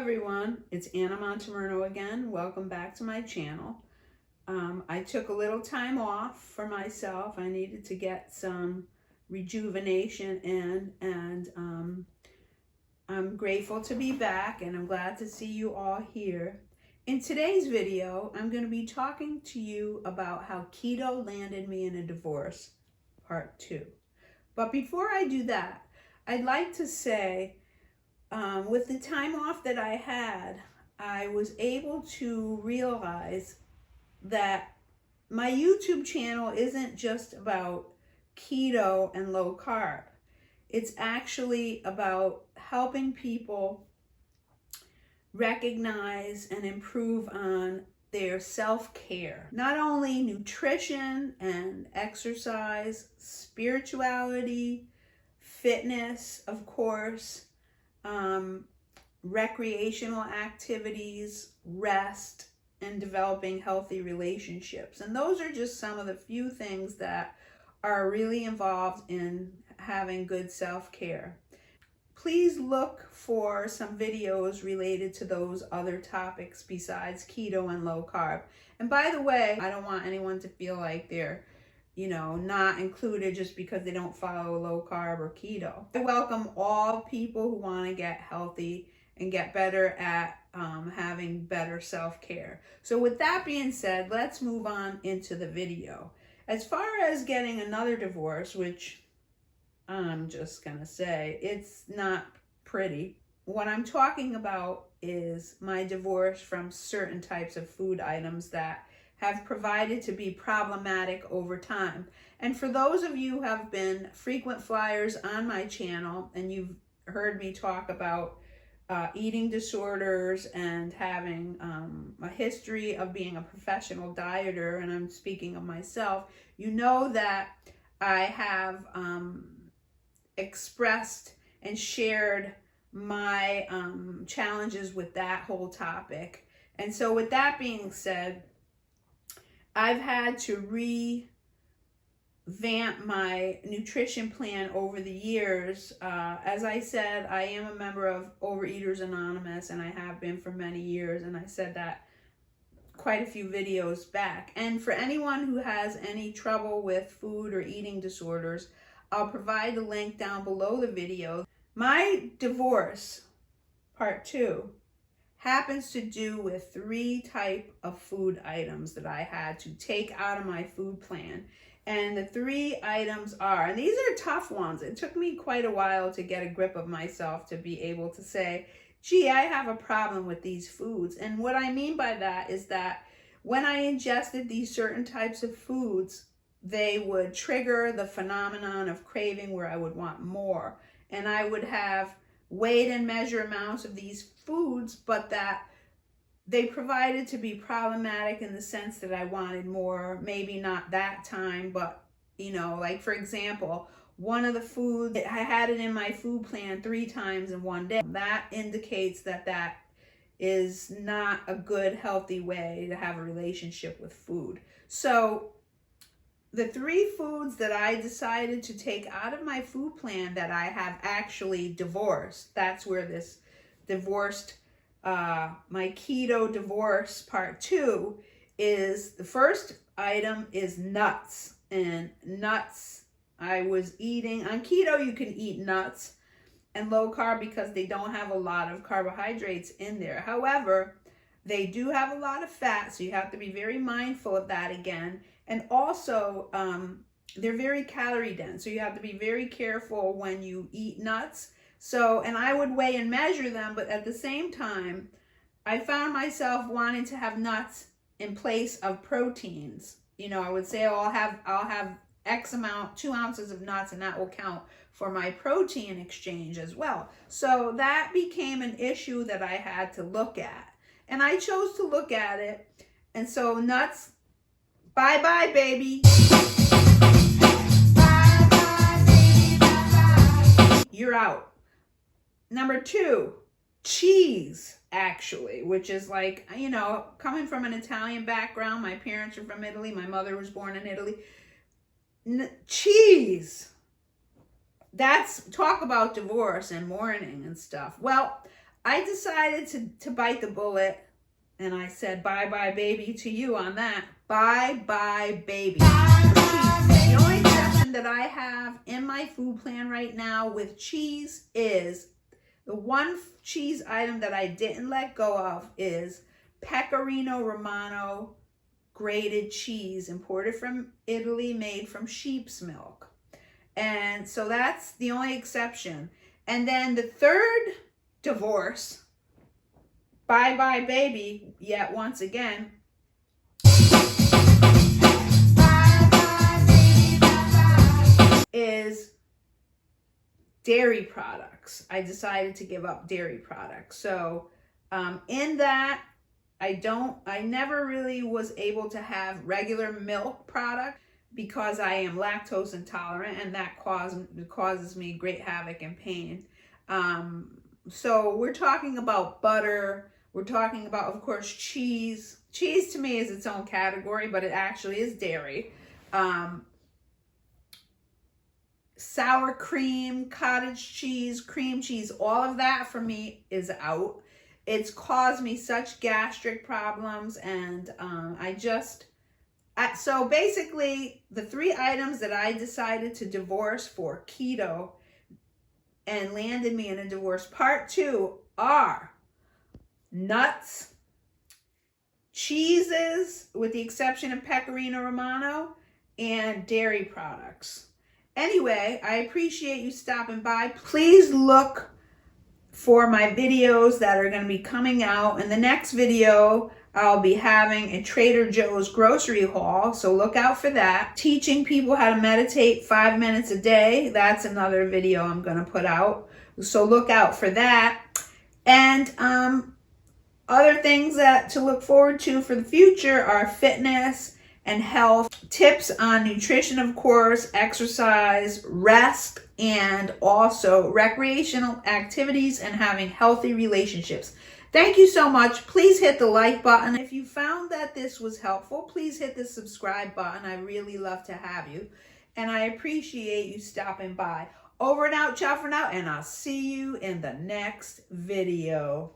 everyone, it's Anna Montemurno again. Welcome back to my channel. I took a little time off for myself. I needed to get some rejuvenation in, and I'm grateful to be back, and I'm glad to see you all here. In today's video, I'm going to be talking to you about how keto landed me in a divorce, part 2. But before I do that, I'd like to say, with the time off that I had, I was able to realize that my YouTube channel isn't just about keto and low carb. It's actually about helping people recognize and improve on their self-care. Not only nutrition and exercise, spirituality, fitness, of course, recreational activities, rest, and developing healthy relationships. And those are just some of the few things that are really involved in having good self-care. Please look for some videos related to those other topics besides keto and low carb. And by the way, I don't want anyone to feel like they're not included just because they don't follow low carb or keto. I welcome all people who want to get healthy and get better at having better self-care. So with that being said, let's move on into the video. As far as getting another divorce, which I'm just gonna say, it's not pretty. What I'm talking about is my divorce from certain types of food items that have provided to be problematic over time. And for those of you who have been frequent flyers on my channel and you've heard me talk about eating disorders and having a history of being a professional dieter, and I'm speaking of myself, you know that I have expressed and shared my challenges with that whole topic. And so with that being said, I've had to revamp my nutrition plan over the years. As I said, I am a member of Overeaters Anonymous, and I have been for many years, and I said that quite a few videos back. And for anyone who has any trouble with food or eating disorders, I'll provide the link down below the video. My divorce, part 2, happens to do with 3 types of food items that I had to take out of my food plan. And the 3 items are, and these are tough ones. It took me quite a while to get a grip of myself to be able to say, gee, I have a problem with these foods. And what I mean by that is that when I ingested these certain types of foods, they would trigger the phenomenon of craving where I would want more. And I would have weighed and measure amounts of these foods, but that they provided to be problematic in the sense that I wanted more, maybe not that time, but like for example, one of the foods, I had it in my food plan 3 times in one day. That indicates that that is not a good, healthy way to have a relationship with food. So the 3 foods that I decided to take out of my food plan that I have actually divorced, that's where this divorced, my keto divorce part 2 is, the first item is nuts. And nuts, I was eating, on keto you can eat nuts and low carb because they don't have a lot of carbohydrates in there. However, they do have a lot of fat, so you have to be very mindful of that again. And also, they're very calorie dense, so you have to be very careful when you eat nuts. So, and I would weigh and measure them, but at the same time, I found myself wanting to have nuts in place of proteins. I would say, oh, I'll have X amount, 2 ounces of nuts, and that will count for my protein exchange as well. So that became an issue that I had to look at. And I chose to look at it. And so nuts, bye-bye, baby. Bye-bye, baby, bye-bye. You're out. Number 2, cheese, actually, which is like, coming from an Italian background. My parents are from Italy. My mother was born in Italy. Cheese. That's, talk about divorce and mourning and stuff. Well, I decided to bite the bullet, and I said bye-bye baby to you on that. Bye-bye baby. The only exception that I have in my food plan right now with cheese is the one cheese item that I didn't let go of is Pecorino Romano grated cheese, imported from Italy, made from sheep's milk. And so that's the only exception. And then the third divorce, bye-bye baby, yet once again, is dairy products. I decided to give up dairy products. So in that, I never really was able to have regular milk product because I am lactose intolerant, and that causes me great havoc and pain. So we're talking about butter. We're talking about, of course, cheese. Cheese to me is its own category, but it actually is dairy. Sour cream, cottage cheese, cream cheese, all of that for me is out. It's caused me such gastric problems, and so basically the 3 items that I decided to divorce for keto and landed me in a divorce part 2 are nuts, cheeses, with the exception of Pecorino Romano, and dairy products. Anyway, I appreciate you stopping by. Please look for my videos that are going to be coming out. In the next video, I'll be having a Trader Joe's grocery haul, so look out for that. Teaching people how to meditate 5 minutes a day. That's another video I'm going to put out, so look out for that. And other things to look forward to for the future are fitness and health, tips on nutrition, of course, exercise, rest, and also recreational activities and having healthy relationships. Thank you so much. Please hit the like button. If you found that this was helpful, please hit the subscribe button. I really love to have you, and I appreciate you stopping by. Over and out, ciao for now, and I'll see you in the next video.